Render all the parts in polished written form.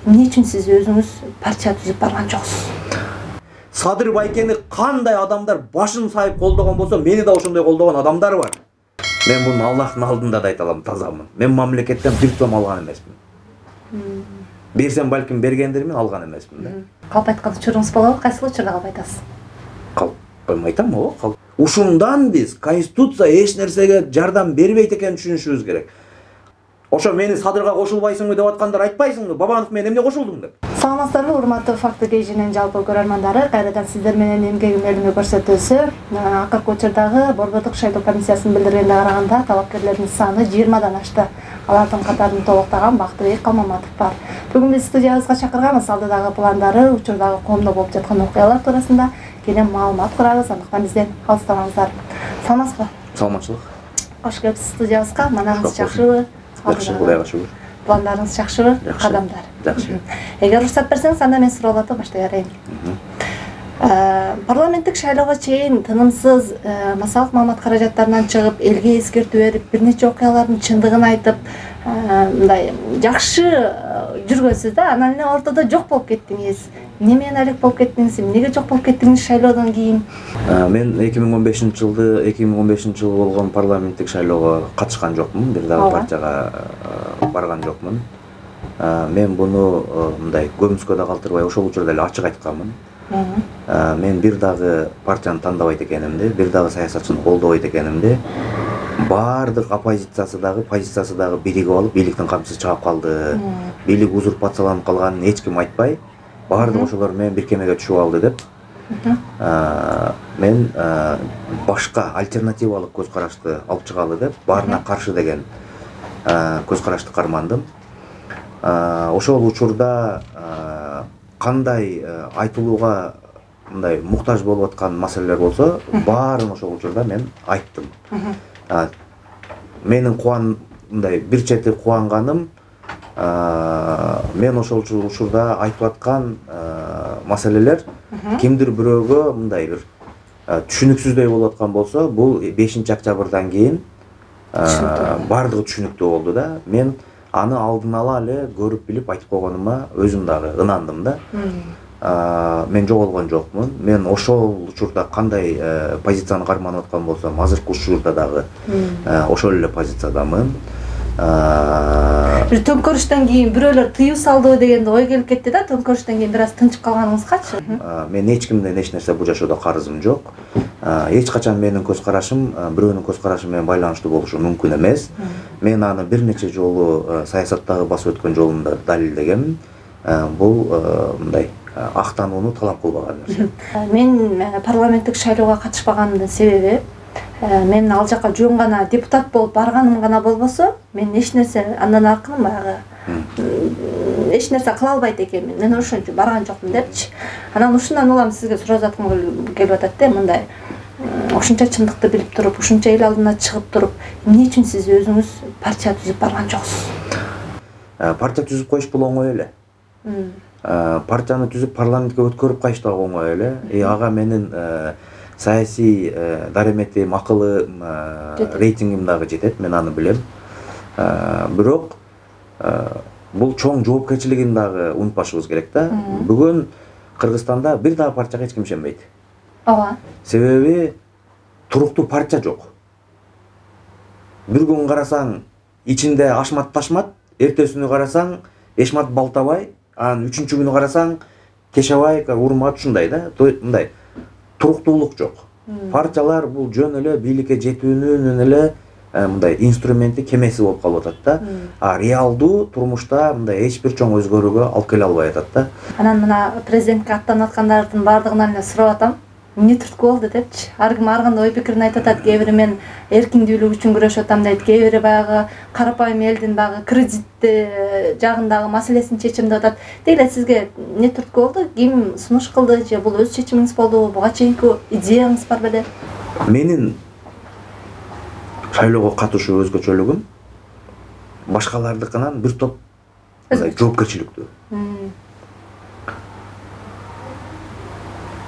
Эмне үчүн сиз өзүңүз партия түзүп барган жоксуз? Садыр Байкени кандай адамдар башын сайып колдогон болсо, мени да ошондой колдогон адамдар бар. Мен буну Аллахтын алдында да айта алам, тазамын. Мен мамлекеттен бир сом алган эмесмин. Берсем балким бергендирмин, алган эмесмин да. Калп айткан учуруңуз болобу? Кайсыл учурда калп айтасыз? Калп айтам, ооба. Ушундан биз конституция эч нерсеге жардам бербейт экенин түшүнүшүбүз керек. Ошо мени Садырга кошулбайсыңбы деп аткандар айтпайсыңбы? Бабанов мен эмне кошулдуң деп. Саламатсыздарбы, урматтуу Факты Кежинин жалпы көрөрмандары. Кайрадан сиздер менен эмгегим элиме көрсөтүүсү. Акыркы учурдагы Борбордук шайлоо комиссиясынын билдиргенине караганда талапкерлердин саны 20дан ашты. Алардын катарын толуктаган Бактыбек Калмаматов бар. Бүгүн биз студиябызга чакырганбыз. Алдыдагы пландары, учурдагы коомдо болуп жаткан окуялар туурасында кенен маалымат курабыз. Андыктан бизден алыстабаңыздар. Саламатсызбы? Саламатчылык. Кош келипсиз студиябызга. Манагыңыз жакшыбы? Жакшы, Кудайга шүгүр. Пландарыңыз жакшыбы? Кадамдар. Жакшы. Эгер уруксат берсеңиз, анда мен суроолорду баштай берейин. Парламенттик шайлоого чейин тынымсыз массалык маалымат каражаттарынан чыгып, элге эскертүү берип, бир нече окуялардын чындыгын айтып, мындай жакшы жүргөнсүз да, анан эле ортодо жок болуп кеттиңиз. Эмне менен алек болуп кеттиңиз? Эмнеге жок болуп кеттиңиз шайлоодон кийин? Мен 2015-жылы болгон парламенттик шайлоого катышкан жокмун, бир дагы партияга барган жокмун. Мен буну мындай көмүскөдө калтырбай ошол учурда эле ачык айтканмын. Мен бир дагы партияны тандабайт экенимди, бир дагы саясатчыны колдобойт экенимди. Баардык оппозициясы дагы, позициясы дагы биригип алып, бийликтин камчысы чыгып калды. Бийлик узурпацияланып калганын эч ким айтпай, баардык ошолор менен бир кемеге түшүп алды деп. Мен башка альтернативалык көз карашты алып чыгалы деп, баарына каршы деген көз карашты кармандым. Ошол учурда кандай айтылууга мындай муктаж болуп аткан маселелер болсо, баарын ошол учурда мен айттым. Менин мындай бир чети кубанганым, мен ошол учурда айтып аткан маселелер кимдир бирөөгө мындай бир түшүнүксүздөй болуп аткан болсо, бул 5-октябрдан кийин баардыгы түшүнүктүү болду да. Мен аны алдын ала эле көрүп билип айтып койгонума өзүм дагы ынандым да. Мен жоголгон жокмун. Мен ошол учурда кандай позицияны карманып аткан болсом, азыркы учурда дагы ошол эле позициядамын. Бир төңкөрүштөн кийин бирөөлөр тыюу салдыбы дегенде ой келип кетти да, төңкөрүштөн кийин бир аз тынчып калганыңызгачы? Мен эч кимден эч нерсе бул жашоодо карызым жок. Эч качан менин көз карашым бирөөнүн көз карашы менен байланыштуу болушу мүмкүн эмес. Мен аны бир нече жолу саясаттагы басып өткөн жолумда далилдегенмин. Бул мындай актанууну талап кылбаган нерсе. Мен парламенттик шайлоого катышпаганымдын себеби, мен ал жака жөн гана депутат болуп барганым гана болбосо, мен эч нерсе андан аркын баягы эч нерсе кыла албайт экенмин. Мен ошон үчүн барган жокмун депчи. Анан ушундан улам сизге суроо жаткым келип атат да, мындай ушунча чындыкты билип туруп, ушунча эл алдына чыгып туруп, эмне үчүн сиз өзүңүз партия түзүп барган жоксуз? Партия түзүп коюш бул оңой эле. Партияны түзүп парламентке өткөрүп кайыш да оңой эле. Ага менин саясий дареметим, акылым, рейтингим дагы жетет, мен аны билем. Бирок бул чоң жоопкерчилигин дагы унутпашыбыз керек да. Бүгүн Кыргызстанда бир дагы партияга эч ким ишенбейт. Ооба. Себеби туруктуу партия жок. Бир күн карасаң ичинде Ашмат Ташмат, эртесүнү карасаң Эшмат Балтабай, анан үчүнчү күнү карасаң Кешебай, Урмат ушундай да. Мындай туруктуулук жок. Партиялар бул жөн эле бийликке жетүүнүн эле мындай инструменти, кемеси болуп калып атат да. Реалдуу турмушта мындай эч бир чоң өзгөрүүгө алып келе албай атат да. Анан мына президентке аттанып аткандардын баардыгынан эле сурап атам. Эмне түрткү болду депчи. Ар ким ар кандай ой пикирин айтып атат. Кээ бири мен эркиндүүлүк үчүн күрөшүп атам дейт. Кээ бири баягы карапайым элдин баягы кредит жагындагы маселесин чечим деп атат. Дейле сизге эмне түрткү болду? Ким сунуш кылды же бул өз чечимиңиз болдубу? Буга чейинки идеяңыз бар беле? Менин шайлоого катышуу өзгөчөлүгүм башкалардыкынан бир топ жоопкерчиликтүү.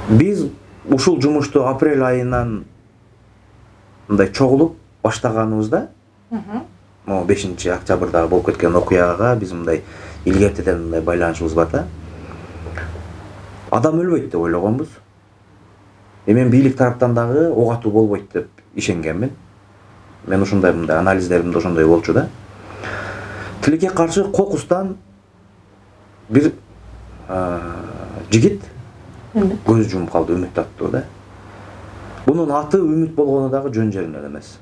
Биз ушул жумушту апрель айынан мындай чогулуп баштаганыбызда могу 5-октябрда болуп кеткен окуяга биз мындай илгертеден мындай байланышыбыз бар да. Адам өлбөйт деп ойлогонбуз. Мен бийлик тараптан дагы ок атуу болбойт деп ишенгенмин. Мен ушундай мындай анализдерим да ошондой болчу да. Тилекке каршы кокустан бир жигит көз жумуп калды, Үмүт аттуу да. Бунун аты Үмүт болгону дагы жөн жеринен эмес.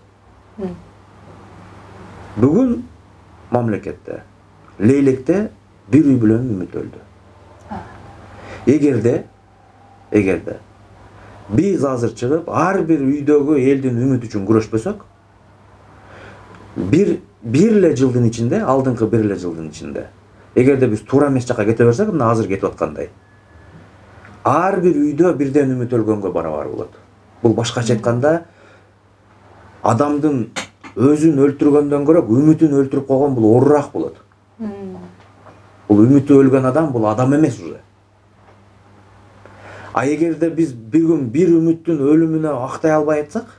Бүгүн мамлекетте, Лейлекте бир үй бүлөнүн Үмүт өлдү. Эгерде биз азыр чыгып ар бир үйдөгү элдин үмүт үчүн күрөшпөсөк, бир эле жылдын ичинде, алдыңкы бир эле жылдын ичинде, эгерде биз туура эмес жакка кете берсек, мына азыр кетип аткандай, ар бир үйдө бирден үмүт өлгөнгө барабар болот. Бул башкача айтканда, адамдын өзүн өлтүргөндөн көрө үмүтүн өлтүрүп койгон бул оорураак болот. Бул үмүтү өлгөн адам бул адам эмес уже. А эгерде биз бүгүн бир үмүттүн өлүмүнө актай албай атсак,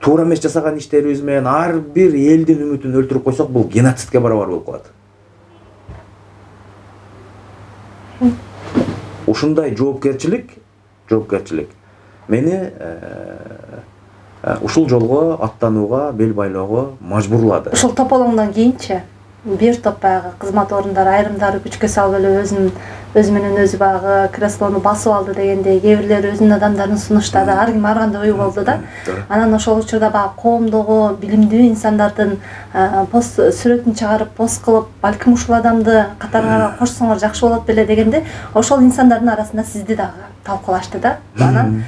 туура эмес жасаган иштерибиз менен ар бир элдин үмүтүн өлтүрүп койсок, бул геноцидке барабар болуп калат. Ушундай жоопкерчилик мени ушул жолго аттанууга, бел байлоого мажбурлады. Ушул тополоңдон кийинчи бир топ баягы кызмат орундары айрымдары күчкө салып эле өзү менен өзү баягы креслону басып алды дегендей, кээ бирлери өзүнүн адамдарын сунуштады, ар ким ар кандай ой болду да. Анан ошол учурда баягы коомдогу билимдүү инсандардын пост сүрөтүн чыгарып пост кылып, балким ушул адамды катарга кошсоңор жакшы болот беле дегенде, ошол инсандардын арасында сизди дагы талкуулашты да. Анан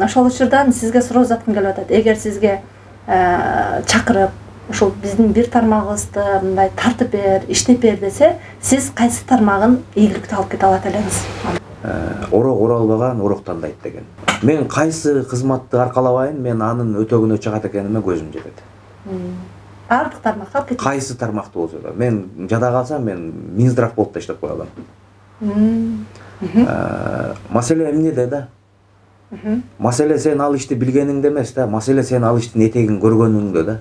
ошол учурдан сизге суроо узаткым келип атат. Эгер сизге чакырып, ушул биздин бир тармагыбызды мындай тартып бер, иштеп бер десе, сиз кайсы тармагын ийгиликтүү алып кете алат элеңиз? Орок уралбаган орок тандайт деген. Мен кайсы кызматты аркалабайын, мен анын өтөгүнө чыгат экениме көзүм жетет. Бардык тармакка алып кетет. Кайсы тармакты болсо да. Мен жада калсам, мен Минздрав болуп да иштеп кое алам. Маселе эмнеде да? Маселе сен ал ишти билгениңде эмес да, маселе сен ал иштин этегин көргөнүңдө да.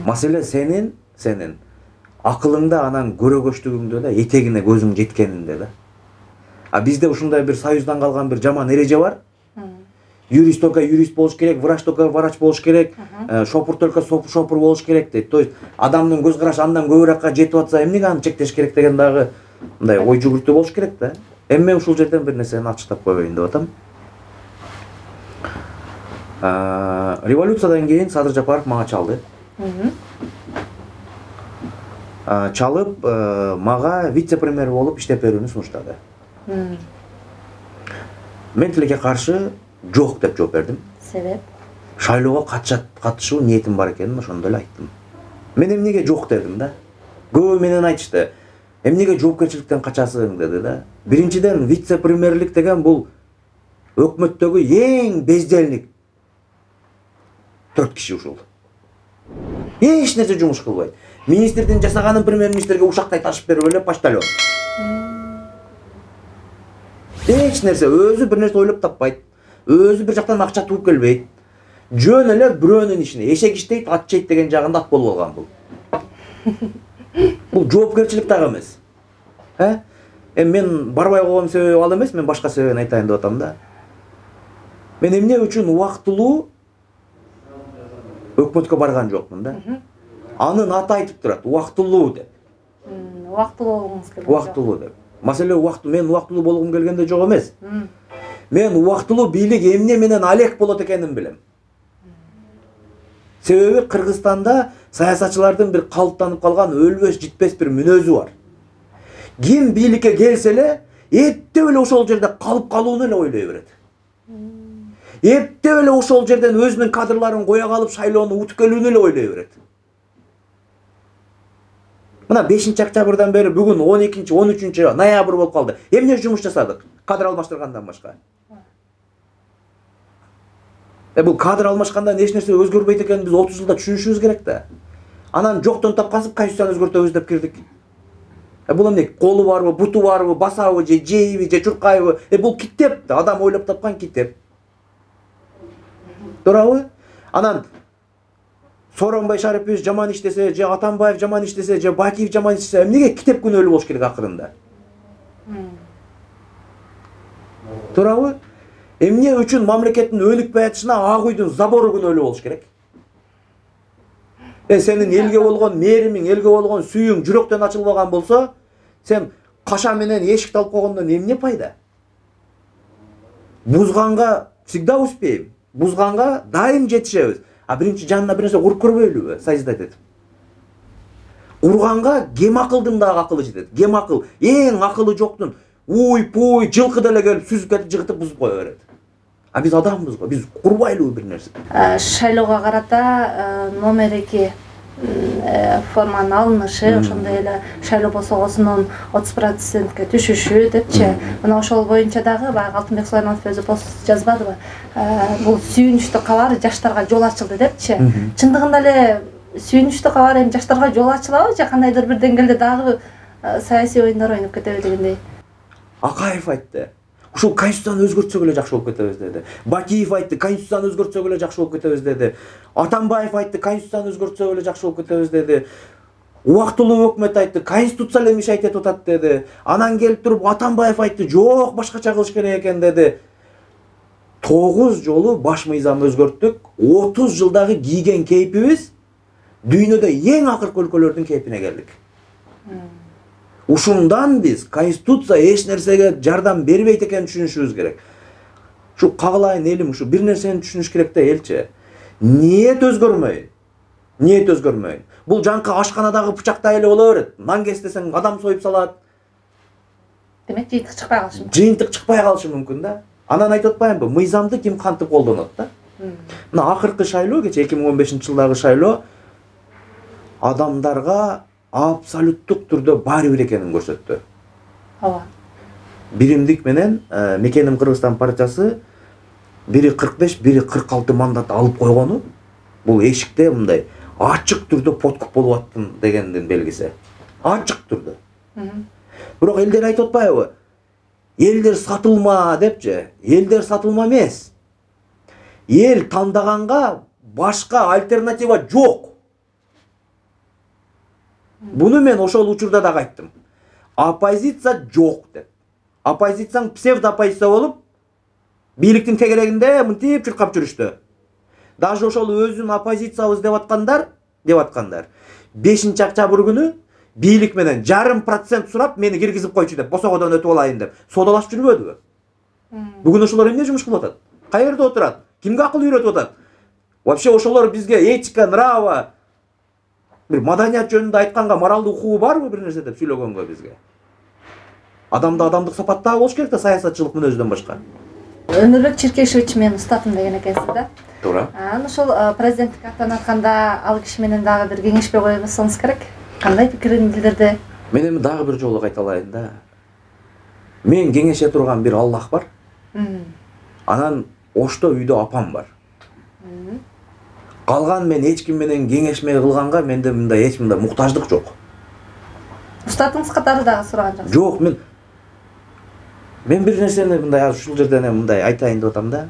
Маселе сенин акылыңда, анан көрөгөчтүгүңдө да, этегине көзүң жеткенинде да. А бизде ушундай бир союздан калган бир жаман эреже бар. Юрист только юрист болуш керек, врач только врач болуш керек, шопур только шопур болуш керек дейт. То есть адамдын көз карашы андан көбүрөөккө жетип атса, эмнеге аны чектеш керек деген дагы мындай ой жүгүртүү болуш керек да. Эми мен ушул жерден бир нерсени ачыктап койбойюн деп атам. Революциядан кийин Садыр Жапаров мага чалды. Чалып, мага вице-премьер болуп иштеп берүүнү сунуштады. Мен тилекке каршы жок деп жооп бердим. Себеп? Шайлоого катышуу ниетим бар экенин ошондо эле айттым. Мен эмнеге жок дедим да. Көбү менен айтышты. Эмнеге жоопкерчиликтен качасың деди да. Биринчиден, вице-премьерлик деген бул өкмөттөгү эң безделник 4 киши ушул. Эч нерсе жумуш кылбайт. Министрдин жасаганын премьер-министрге ушактай ташып берип эле почтальон. Эч нерсе, өзү бир нерсе ойлоп таппайт. Өзү бир жактан акча тууп келбейт. Жөн эле бирөөнүн ишине эшек иштейт, ат чейт деген жагында ат болуп алган бул. Бул жоопкерчилик дагы эмес. Мен барбай койгон себеби ал эмес, мен башка себебин айтайын деп атам да. Мен эмне үчүн убактылуу өкмөткө барган жокмун да. Анын аты айтып турат, убактылуу деп. Убактылуу болгуңуз келет. Убактылуу деп. Маселе мен убактылуу болгум келгенде жок эмес. Мен убактылуу бийлик эмне менен алек болот экенин билем. Себеби Кыргызстанда саясатчылардын бир калыптанып калган өлбөс житпес бир мүнөзү бар. Ким бийликке келсе эле, эптеп эле ошол жерде калып калууну эле ойлой берет. Эптеп эле ошол жерден өзүнүн кадрларын кое калып шайлоону утуп келүүнү эле ойлой берет. Мына 5-октябрдан бери бүгүн 12-13 болуп калды. Эмне жумуш жасадык? Кадр алмаштыргандан башка. Бул кадр алмашкандан эч нерсе өзгөрбөйт экенин биз 30 жылда түшүнүшүбүз керек да. Анан жоктон тапкансып конституцияны өзгөртөбүз деп кирдик. Бул эмне? Колу барбы, буту барбы, басабы, же жейби, же чуркайбы? Бул китеп да, адам ойлоп тапкан китеп. Туурабы? Анан Сооронбай Шарипович жаман иштесе, же Атамбаев жаман иштесе, же Бакиев жаман иштесе, эмнеге китеп күнөөлүү болуш керек акырында? Туурабы? Эмне үчүн мамлекеттин өнүкпөй атышына Ак үйдүн забору күнөөлүү болуш керек? Сенин элге болгон мээримиң, элге болгон сүйүң жүрөктөн ачылбаган болсо, сен каша менен эшикти алып койгондон эмне пайда? Бузганга всегда успеем. Бузганга дайым жетишебиз. А биринчи жанына бир нерсе куруп көрбөйлүбү? Созидать этип. Урганга кем акылдын дагы акылы жетет. Кем акыл, эң акылы жоктун уй-пуй жылкы деле келип сүзүп кетип жыгытып бузуп кое берет. А биз адамбыз го, биз курбайлыбы бир нерсе. Шайлоого карата номер 2 форманын алынышы, ошондой эле шайлоо босогосунун 30%ке түшүшү депчи. Мына ошол боюнча дагы баягы Алтынбек Сулайманов өзү пост жазбадыбы? Бул сүйүнүчтүү кабар жаштарга жол ачылды депчи. Чындыгында эле сүйүнүчтүү кабар эми жаштарга жол ачылабы же кандайдыр бир деңгээлде дагы саясий оюндар ойноп кетеби дегендей? Акаев айтты. Ушул конституцияны өзгөртсөк эле жакшы болуп кетебиз деди. Бакиев айтты, конституцияны өзгөртсөк эле жакшы болуп кетебиз деди. Атамбаев айтты, конституцияны өзгөртсөк эле жакшы болуп кетебиз деди. Убактылуу өкмөт айтты, конституция эле мешайт этип атат деди. Анан келип туруп Атамбаев айтты, жок, башкача кылыш керек экен деди. 9 жолу баш мыйзам өзгөрттүк. 30 жылдагы кийген кейпибиз дүйнөдө эң акыркы өлкөлөрдүн кейпине келдик. Ушундан биз конституция эч нерсеге жардам бербейт экенин түшүнүшүбүз керек. Ушу кагылайын элим, ушу бир нерсени түшүнүш керек да элчи. Ниет өзгөрмөйүн. Ниет өзгөрмөйүн. Бул жанкы ашканадагы бычактай эле боло берет. Нан кестесең адам союп салат. Демек жыйынтык чыкпай калышы мүмкүн. Жыйынтык чыкпай калышы мүмкүн да. Анан айтып атпаймынбы, мыйзамды ким кантип колдонот да? Мына акыркы шайлоо, кече 2015-жылдагы шайлоо адамдарга абсолюттук түрдө баары бир экенин көрсөттү. Ооба. Биримдик менен Мекеним Кыргызстан партиясы бири 45, бири 46 мандат алып койгону бул эшикте мындай ачык түрдө подкуп болуп аттын дегендин белгиси. Ачык түрдө. Бирок элдер айтып атпайбы? Элдер сатылма депчи. Элдер сатылма эмес. Эл тандаганга башка альтернатива жок. Буну мен ошол учурда дагы айттым. Оппозиция жок деп. Оппозицияң псевдооппозиция болуп, бийликтин тегерегинде мынтип чуркап жүрүштү. Даже ошол өзүн оппозициябыз деп аткандар, 5-октябрь күнү бийлик менен 0,5% сурап мени киргизип койчу деп, босогодон өтүп алайын деп соодалашып жүрбөдүбү? Бүгүн ошолор эмне жумуш кылып атат? Каерде отурат? Кимге акыл үйрөтүп атат? Вообще ошолор бизге этика, нрава, бир маданият жөнүндө айтканга моралдуу укугу барбы бир нерсе деп сүйлөгөнгө бизге? Адамда адамдык сапаттагы болуш керек да, саясатчылык мүнөздөн башка. Өнөрбек Чиркешевич мен устатым деген экенсиз да. Туура. Ошол президенттикке аттанатканда ал киши менен дагы бир кеңешпе койбосоңуз керек. Кандай пикирин билдирди? Мен эми дагы бир жолу кайталайын да. Мен кеңеше турган бир Аллах бар. Анан ошто үйдө апам бар. Калган мен эч ким менен кеңешме кылганга менде мындай эч мындай муктаждык жок. Устатыңыз катары дагы сураган жоксуз? Жок, мен бир нерсени мындай ушул жерден мындай айтайын деп атам да.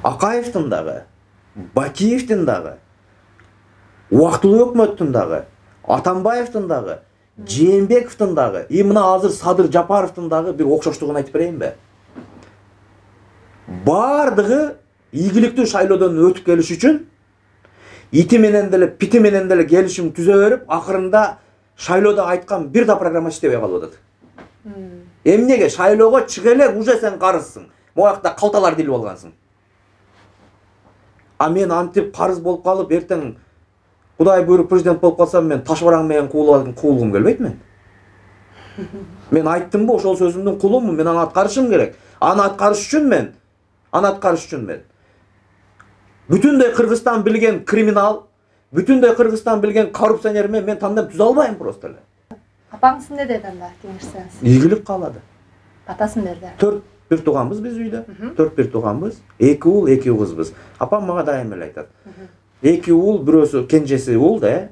Акаевдин дагы, Бакиевдин дагы, убактылуу өкмөттүн дагы, Атамбаевдин дагы, Жээнбековдун дагы, мына азыр Садыр Жапаровдун дагы бир окшоштугун айтып берейинби? Бардыгы ийгиликтүү шайлоодон өтүп келиш үчүн ити менен деле, пити менен деле келишим түзө берип, акырында шайлоодо айткан бир да программа иштебей калып атат. Эмнеге шайлоого чыга эле, уже сен карызсың. Моякта калталар дилип алгансың. А мен антип карыз болуп калып, эртең Кудай буйруп президент болуп калсам, мен таш бараң менен куулгум келбейт мен. Мен айттымбы, ошол сөзүмдүн кулумун, мен аны аткарышым керек. Аны аткарыш үчүн мен бүтүндөй Кыргызстан билген криминал, бүтүндөй Кыргызстан билген коррупционер мен тандем түзө албайм просто эле. Апаңыз эмне деди анда кеңешсеңиз? Ийгилик каалады. Батасын берди. 4 тууганбыз биз үйдө. 4 тууганбыз. 2 уул, 2 кызбыз. Апам мага дайым эле айтат. 2 уул, бирөөсү кенжеси уул да.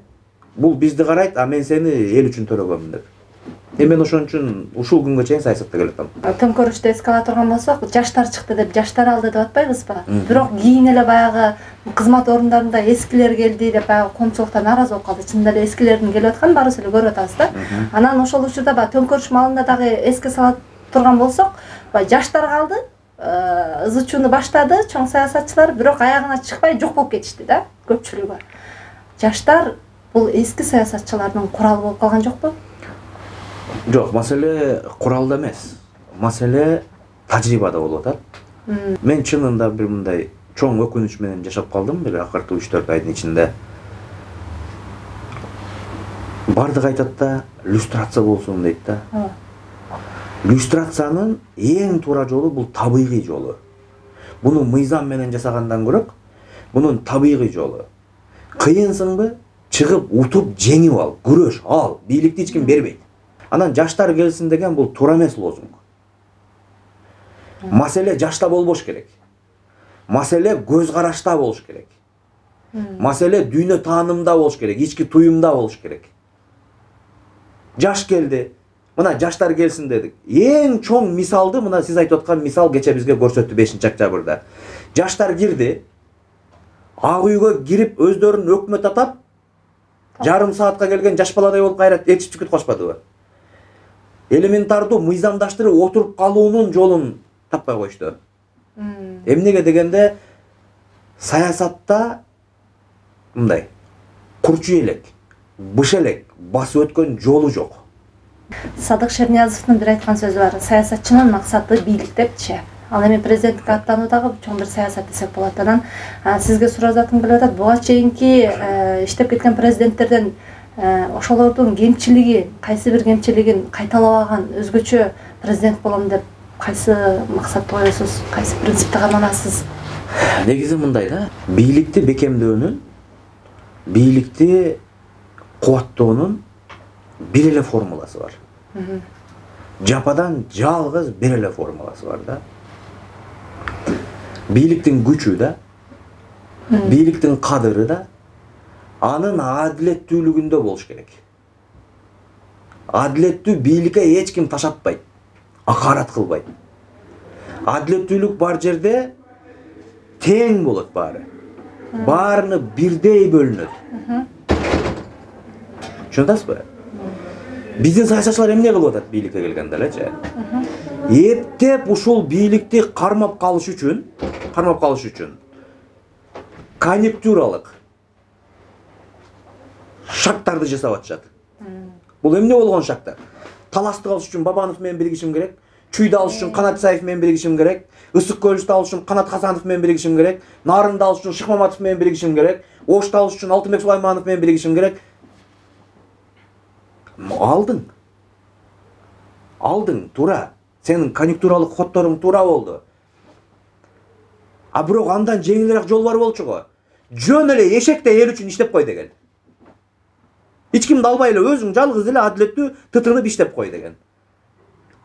Бул бизди карайт, а мен сени эл үчүн төрөгөмүн деп. Мен ошон үчүн ушул күнгө чейин саясатта келатам. Төңкөрүштү эске ала турган болсок, жаштар чыкты деп жаштар алды деп атпайбызбы? Бирок кийин эле баягы кызмат орундарында эскилер келди деп баягы коомчулукта нааразы болуп калды. Чындап эле эскилердин келип атканын баарыбыз эле көрүп атабыз да. Анан ошол учурда баягы төңкөрүш маалында дагы эске сала турган болсок, баягы жаштар калды, ызы-чууну баштады чоң саясатчылар, бирок аягына чыкпай жок болуп кетишти да, көпчүлүгү. Жаштар бул эски саясатчылардын куралы болуп калган жокпу? Жок, маселе куралда эмес. Маселе тажрыйбада болуп атат. Мен чынында бир мындай чоң өкүнүч менен жашап калдым бир акыркы 3-4 айдын ичинде. Бардык айтат да, люстрация болсун дейт да. Люстрациянын эң туура жолу бул табигый жолу. Буну мыйзам менен жасагандан көрөк, бунун табигый жолу. Кыйынсыңбы? Чыгып, утуп, жеңип ал, күрөш, ал, бийликти эч ким бербейт. Анан жаштар келсин деген бул туура эмес лозунг. Маселе жашта болбош керек. Маселе көз карашта болуш керек. Маселе дүйнө таанымда болуш керек, ички туюмда болуш керек. Жаш келди. Мына жаштар келсин дедик. Эң чоң мисалды мына сиз айтып аткан мисал кече бизге көрсөттү 5-октябрда. Жаштар кирди. Ак үйгө кирип өздөрүн өкмөт атап, жарым саатка келген жаш баладай болуп кайра этип чүкүт кошпадыбы? Элементардуу мыйзамдаштырып отуруп калуунун жолун таппай коюшту. Эмнеге дегенде саясатта мындай курчу элек, быш элек басып өткөн жолу жок. Садык Шерниязовдун бир айткан сөзү бар. Саясатчынын максаты бийлик депчи. Ал эми президенттикке аттануу дагы чоң бир саясат десек болот. Анан сизге суроо заткым келип атат. Буга чейинки иштеп кеткен президенттерден ошолордун кемчилиги, кайсы бир кемчилигин кайталабаган өзгөчө президент болом деп кайсы максатты коесуз, кайсы принципти карманасыз? Негизи мындай да, бийликти бекемдөөнүн, бийликти кубаттоонун бир эле формуласы бар. Жападан жалгыз бир эле формуласы бар да. Бийликтин күчү да, бийликтин кадыры да, анын адилеттүүлүгүндө болуш керек. Адилеттүү бийликке эч ким ташатпайт, акарат кылбайт. Адилеттүүлүк бар жерде тең болот баары. Баарыны бирдей бөлүнөт. Түшүнөсүзбү? Биздин саясатчылар эмне кылып атат бийликке келгенде элечи? Эптеп ушул бийликти кармап калыш үчүн конъюнктуралык шарттарды жасап атышат. Бул эмне болгон шарттар? Таласты алыш үчүн Бабанов менен биригишим керек, Чүйдү алыш үчүн Канат Исаев менен биригишим керек, Ысык Көлүштү алыш үчүн Канат Хасанов менен биригишим керек, Нарынды алыш үчүн Шыкмаматов менен биригишим керек, Ошто алыш үчүн Алтынбек Сулайманов менен биригишим керек. Алдың, туура. Сенин конъюнктуралык ходдоруң туура болду. А бирок андан жеңилирээк жол бар болчу го. Жөн эле эшекте эл үчүн иштеп кой деген. Эч кимди албай эле өзүң жалгыз эле адилеттүү тытынып иштеп кой деген.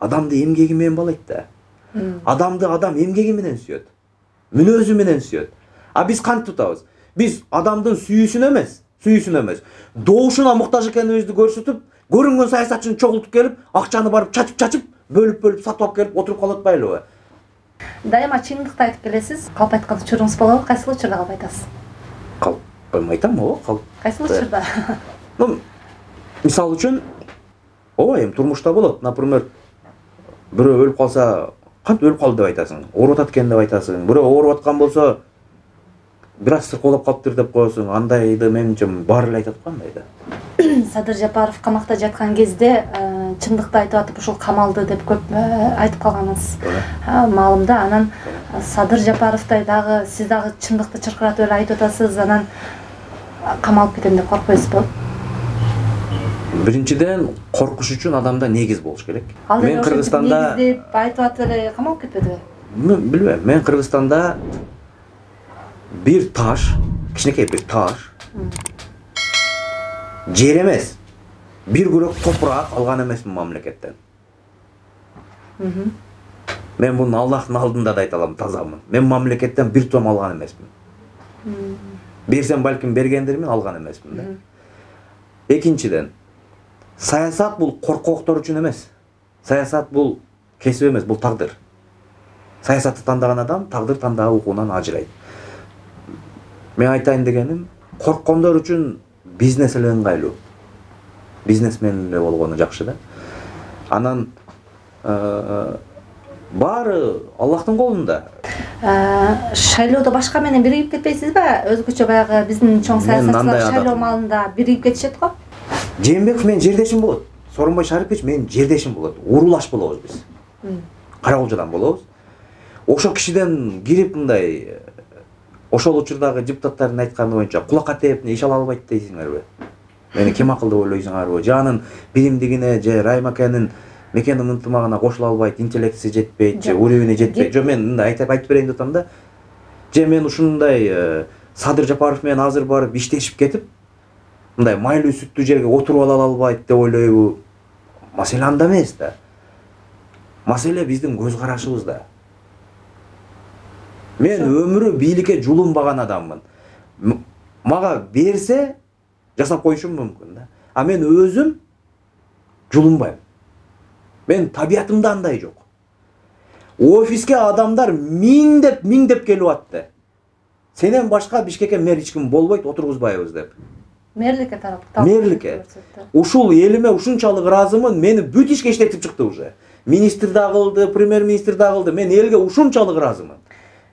Адамды эмгеги менен балайт да. Адамды адам эмгеги менен сүйөт. Мүнөзү менен сүйөт. А биз кантип tutабыз? Биз адамдын сүйүүсүнө эмес, доошуна муктаж экенибизди көрсөтүп, көрүнгөн саясатчыны чогултуп келип, акчаны барып чачып, бөлүп сатып алып келип отуруп калып атпайлыбы? Дайыма чындыкты айтып келесиз. Калп айткан учуруңуз болобу? Кайсы учурда калп айтасыз? Калп айтам, калп. Кайсы учурда? Мисал үчүн, эми турмушта болот. Например, бирөө өлүп калса, кантип өлүп калды деп айтасың? Ооруп атат экен деп айтасың. Бирөө ооруп аткан болсо, бир аз сыркоолоп калыптыр деп коесуң. Андайды менимче баары эле айтат го андайды. Садыр Жапаров камакта жаткан кезде чындыкты айтып атып ушул камалды деп көп айтып калганыңыз маалымда. Анан Садыр Жапаровдай дагы сиз дагы чындыкты чыркыратып эле айтып атасыз. Анан камалып кетем деп коркпойсузбу? Биринчиден, коркуш үчүн адамда негиз болуш керек. Мен Кыргызстанда айтып атып эле камалып кетпедиби? Билбейм. Мен Кыргызстанда бир таш, кичинекей бир таш, жер эмес, бир күрөк топурак алган эмесмин мамлекеттен. Мен буну Аллахтын алдында да айта алам, тазамын. Мен мамлекеттен бир том алган эмесмин. Берсем балким бергендирмин, алган эмесмин да. Экинчиден, Саясат бул коркоктор үчүн эмес. Саясат бул кесип эмес, бул тагдыр. Саясатты тандаган адам тагдыр тандаган укугунан ажырайт. Мен айтайын дегеним, корккондор үчүн бизнес эле ыңгайлуу. Бизнесмен эле болгону жакшы да. Анан баары Аллахтын колунда. Шайлоодо башка менен биригип кетпейсизби? Өзгөчө баягы биздин чоң саясатчылар шайлоо маалында биригип кетишет го. Жээнбеков менин жердешим болот. Сооронбай Шарипович менин жердешим болот. Урулаш болобуз биз. Караколжодан болобуз. Ошол кишиден кирип мындай ошол учурдагы депутаттардын айтканы боюнча кулакка тээп иш ала албайт дейсиңерби? Мени ким акылдуу ойлойсуңарбы? Жанын билимдигине же Райым акенин мекенин ынтымагына кошула албайт, интеллекти жетпейт, же уребине жетпейт. Жо мен мындай айтып берейин деп атам да. Же мен ушундай Садыр Жапаров менен азыр барып иштешип кетип, мындай майлуу сүттүү жерге отуруп ала албайт деп ойлойбу? Маселе анда эмес да. Маселе биздин көз карашыбызда. Мен өмүрү бийликке жулунбаган адаммын. Мага берсе жасап коюшум мүмкүн да. А мен өзүм жулунбайм. Мен табиятымда андай жок. Офиске адамдар миңдеп келип атты. Сенен башка Бишкекке мэр эч ким болбойт, отургузбайбыз деп. Мэрликке тараптан. Мэрликке. Ушул элиме ушунчалык ыраазымын, мени бүт ишке иштетип чыкты уже. Министр да кылды, премьер-министр да кылды. Мен элге ушунчалык ыраазымын.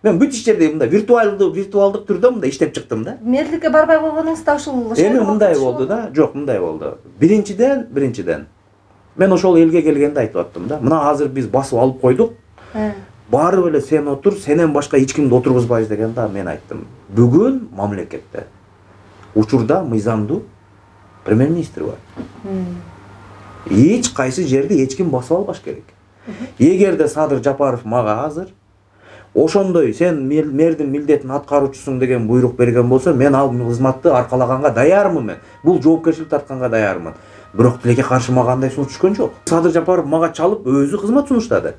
Мен бүт иштерди мындай виртуалдык түрдө мындай иштеп чыктым да. Мэрликке барбай койгонуңузда ушул эми мындай болду да. Жок, мындай болду. Биринчиден мен ошол элге келгенде айтып аттым да. Мына азыр биз басып алып койдук. Барып эле сен отур, сенен башка эч кимди отургузбайбыз деген да. Мен айттым. Бүгүн мамлекетте учурда мыйзамдуу премьер-министр бар. Эч кайсы жерди эч ким басып албаш керек. Эгерде Садыр Жапаров мага азыр ошондой сен мэрдин милдетин аткаруучусуң деген буйрук берген болсо, мен ал кызматты аркалаганга даярмын мен. Бул жоопкерчилик тартканга даярмын. Бирок тилекке каршы мага андай сунуш түшкөн жок. Садыр Жапаров мага чалып өзү кызмат сунуштады.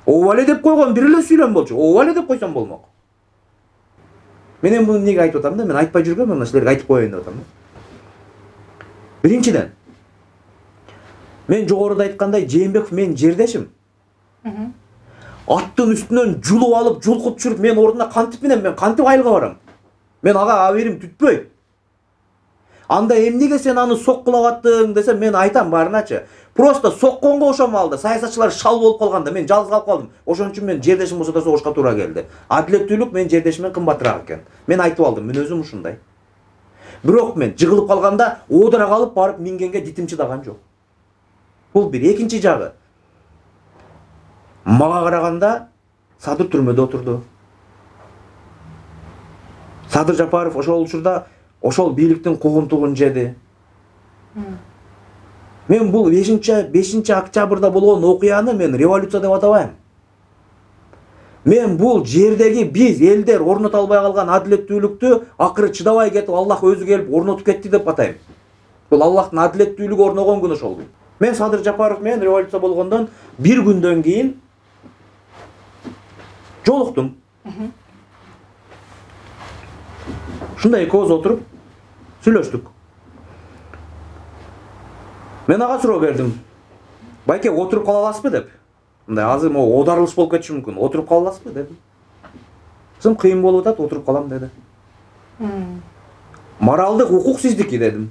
Ооба эле деп койгон бир эле сүйлөм болчу. Ооба эле деп койсом болмок. Мен буну эмнеге айтып атам да? Мен айтпай жүргөм, мына силерге айтып коеюн деп атам да. Биринчиден, мен жогоруда айткандай Жээнбеков менин жердешим. Аттын үстүнөн жулуп алып, жулкуп жүрүп, мен ордуна кантип менен, мен кантип айылга барам? Мен ага аберим түтпөйт. Анда эмнеге сен аны соккулап аттың десе, мен айтам барыначы. Просто сокконго ошол маалда саясатчылар шал болуп калганда мен жалгыз калып калдым. Ошон үчүн мен жердешим болсо да согушка туура келди. Адилеттүүлүк мен жердешимден кымбатыраак экен. Мен айтып алдым, мен өзүм ушундай. Бирок мен жыгылып калганда оодара калып барып мингенге дитим чыдаган жок. Бул бир. Экинчи жагы. Мага караганда Садыр түрмөдө отурду. Садыр Жапаров ошол учурда ошол бийликтин кугунтугун жеди. Мен бул 5 октябрда болгон окуяны мен революция деп атабайм. Мен бул жердеги биз элдер орното албай калган адилеттүүлүктү акыры чыдабай кетип Аллах өзү келип орнотуп кетти деп атайм. Бул Аллахтын адилеттүүлүгү орногон күн ошол. Мен Садыр Жапаров менен революция болгондон бир күндөн кийин жолуктум. Шундай экөөбүз отуруп сүйлөштүк. Мен ага суроо бердим. Байке, отуруп кала аласызбы деп. Мындай азыр могу оодарылыш болуп кетиши мүмкүн. Отуруп кала аласызбы дедим. Кызым кыйын болуп атат, отуруп калам деди. Моралдык укук сиздики дедим.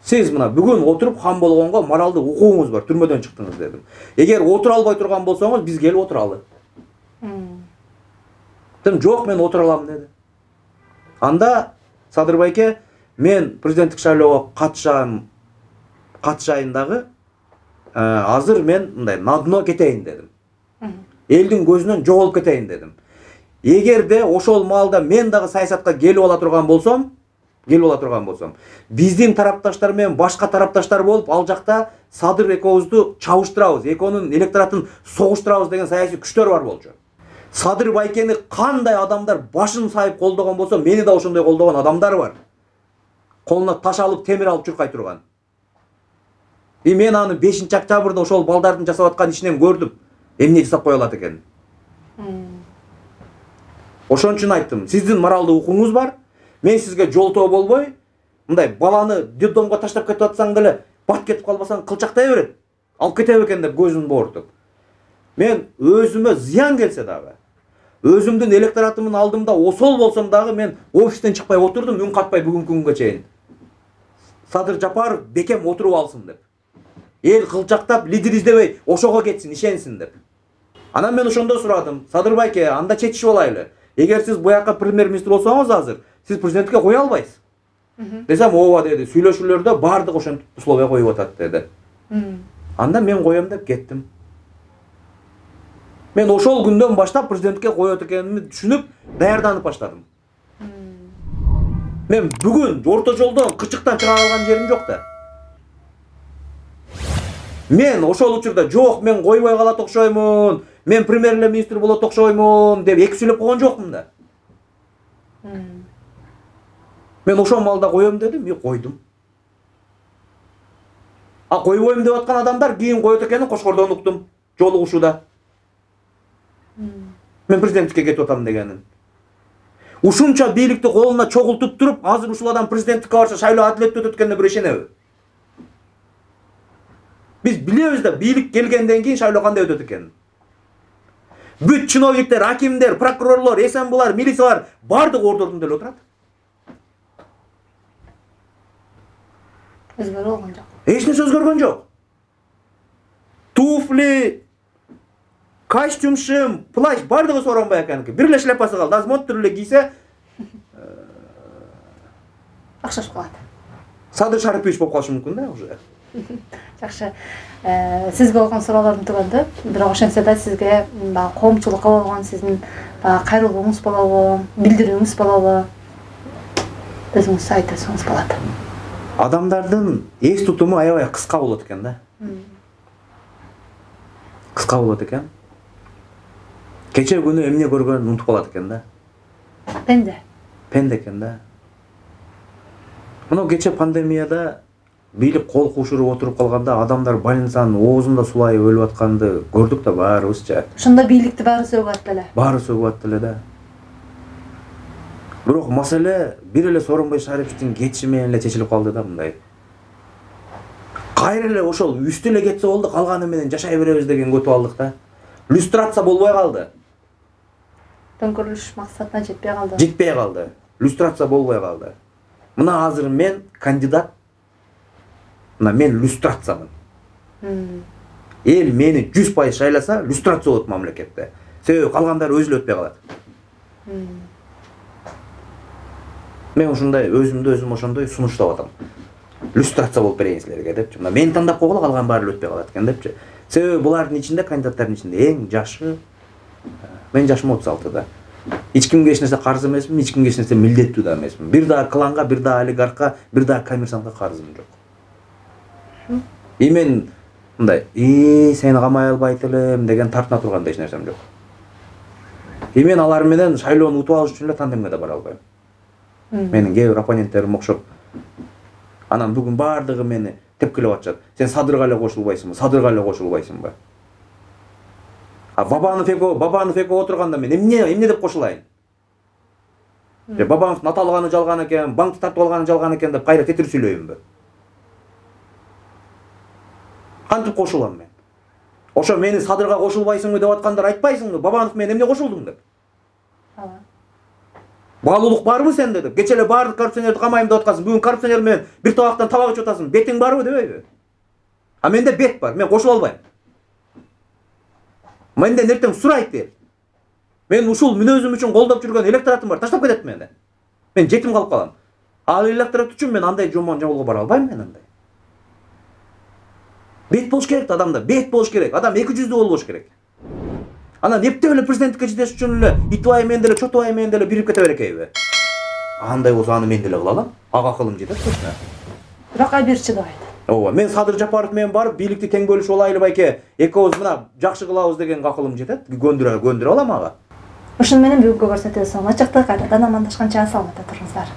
Сиз мына бүгүн отуруп хан болгонго моралдык укугуңуз бар, түрмөдөн чыктыңыз дедим. Эгер отура албай турган болсоңуз, биз келип отуралы. Дедим, жок, мен отура алам деди. Анда Садыр байке, мен президенттик шайлоого катышайын дагы, азыр мен мындай на дно кетейин дедим. Элдин көзүнөн жоголуп кетейин дедим. Эгерде ошол маалда мен дагы саясатка келип ала турган болсом, биздин тарапташтар менен башка тарапташтар болуп, ал жакта Садыр экөөбүздү чабыштырабыз, экөөнүн электоратын согуштурабыз деген саясий күчтөр бар болчу. Садыр байкени кандай адамдар башын сайып колдогон болсо, мени да ошондой колдогон адамдар бар. Колуна таш алып, темир алып чуркай турган. Мен аны 5 октябрда ошол балдардын жасап аткан ишинен көрдүм. Эмне жасап кое алат экен. Ошон үчүн айттым, сиздин моралдык укугуңуз бар. Мен сизге жолтоо болбой, мындай баланы детдомго таштап кетип атсаң деле, бат кетип калбасаң кылчактай берет. Алып кете бекен деп көзүн боортуп. Мен өзүмө зыян келсе дагы, өзүмдүн электоратымдын алдымда осол болсом дагы мен офистен чыкпай отурдум, үн катпай бүгүнкү күнгө чейин. Садыр Жапаров бекем отуруп алсын деп. Эл кылчактап, лидер издебей, ошого кетсин, ишенсин деп. Анан мен ошондо сурадым, Садыр байке, анда чечишип алайлы. Эгер сиз буяка премьер-министр болсоңуз азыр, сиз президенттикке кое албайсыз. Десем, ооба деди. Сүйлөшүүлөрдө бардык ошентип условия коюп атат деди. Анда мен коем деп кеттим. Мен ошол күндөн баштап президенттикке коет экенимди түшүнүп, даярданып баштадым. Мен бүгүн орто жолдон кырчыктан чыга алган жерим жок да. Мен ошол учурда жок, мен койбой калат окшоймун, мен премьер-министр болот окшоймун деп эки сүйлөп койгон жокмун да. Мен ошол маалда коем дедим, мен койдум. А койбойм деп аткан адамдар кийин коет экенин Кошкордон уктум, жолугушууда. Мен президенттикке кетип атам дегенин. Ушунча бийликти колуна чогултуп туруп, азыр ушул адам президенттикке барса шайлоо адилеттүү өтөт экенине бир ишенеби? Биз билебиз да, бийлик келгенден кийин шайлоо кандай өтөт экенин. Бүт чиновниктер, акимдер, прокурорлор, СМБлар, милициялар бардык ордордун деле отурат. Өзгөрө болгон жок. Эч нерсе өзгөргөн жок. Туфли, костюм, шим, плащ бардыгы Сооронбай аканыкы. Бир эле шляпасы калды. Азыр монтур эле кийсе, Акшашып калат. Садыр Шарыпович болуп калышы мүмкүн да уже. Жакшы. Сизге болгон суроолорум түгөндү. Бирок ошентсе да сизге коомчулукка болгон сиздин кайрылууңуз болобу, билдирүүңүз болобу? Өзүңүз айтсаңыз болот. Адамдардын эс тутуму аябай кыска болот экен да. Кыска болот экен. Кече күнү эмне көргөнүн унутуп калат экен да. Пенде экен да. Мына кече пандемияда бийлик кол кушуруп отуруп калганда адамдар больницанын оозунда сулайып өлүп атканды көрдүк да баарыбызча. Ошондо бийликти баары сөгүп атты эле. Баары сөгүп атты эле да. Бирок маселе бир эле Сооронбай Шариповичтин кетиши менен эле чечилип калды да мындай. Кайра эле ошол үстү эле кетсе болду, калганы менен жашай беребиз деген көтүп алдык да. Люстрация болбой калды. Төңкөрүлүш максатына жетпей калды. Жетпей калды. Люстрация болбой калды. Мына азыр мен кандидат. Мына мен люстрациямын. Эл мени 100% шайласа, люстрация болот мамлекетте. Себеби калгандары өзү эле өтпөй калат. Мен ушундай өзүмдү өзүм ошондой сунуштап атам. Люстрация болуп берейин силерге депчи. Мына мени тандап койгула, калган баары өтпөй калат экен депчи. Себеби булардын ичинде, кандидаттардын ичинде эң жашы мен жашым 36-да. Эч кимге эч нерсе карыз эмесмин, эч кимге эч нерсе милдеттүү да эмесмин. Бир дагы кланга, бир дагы олигархка, бир дагы коммерсантка карызым жок. Мен мындай, сени камай албайт элем деген тартына тургандай эч нерсем жок. Мен алар менен шайлоону утуп алыш үчүн эле тандемге да бара албайм. Менин кээ бир оппоненттерим окшоп. Анан бүгүн бардыгы мени тепкилеп атышат. Сен Садырга эле кошулбайсыңбы? Садырга эле кошулбайсыңбы? Бабанов эко отурганда мен эмне деп кошулайын? Бабановдун ата алганы жалган экен, банкты тартып алганы жалган экен деп кайра тетирип сүйлөйүнбү? Кантип кошулам мен? Ошо мени Садырга кошулбайсыңбы деп аткандар айтпайсыңбы? Бабанов мен эмне кошулдуң деп? Баалуулук барбы сенде деп? Кече эле баардык коррупционерди камайм деп аткансың. Бүгүн коррупционер менен бир табактан табак ичип атасың. Бетиң барбы дебейби? А менде бет бар. Мен кошула албайм. Менден эртең сурайт деп. Мен ушул мүнөзүм үчүн колдоп жүргөн электоратым бар. Таштап кетет мени. Мен жетим калып калам. Ал электорат үчүн мен андай жомон жолго бара албайм мен андай. Бет болуш керек адамда. Бет болуш керек. Адам 200 болуш керек. Анан эптеп эле президенттикке жетеш үчүн эле Итбай менен деле, Чотубай менен деле бирип кете берекейби? Андай болсо аны мен деле кыла алам. Ага акылым жетет точно. Бирок айбир чыдабайт. Ооба, мен Садыр Жапаров менен барып бийликти тең бөлүшүп алайлы байке. Экөөбүз мына жакшы кылабыз деген акылым жетет. Көндүрө алам ага. Ошону менен бүгүнкү көрсөтүүбүз соңуна чыкты. Кайрадан амандашканча саламатта туруңуздар.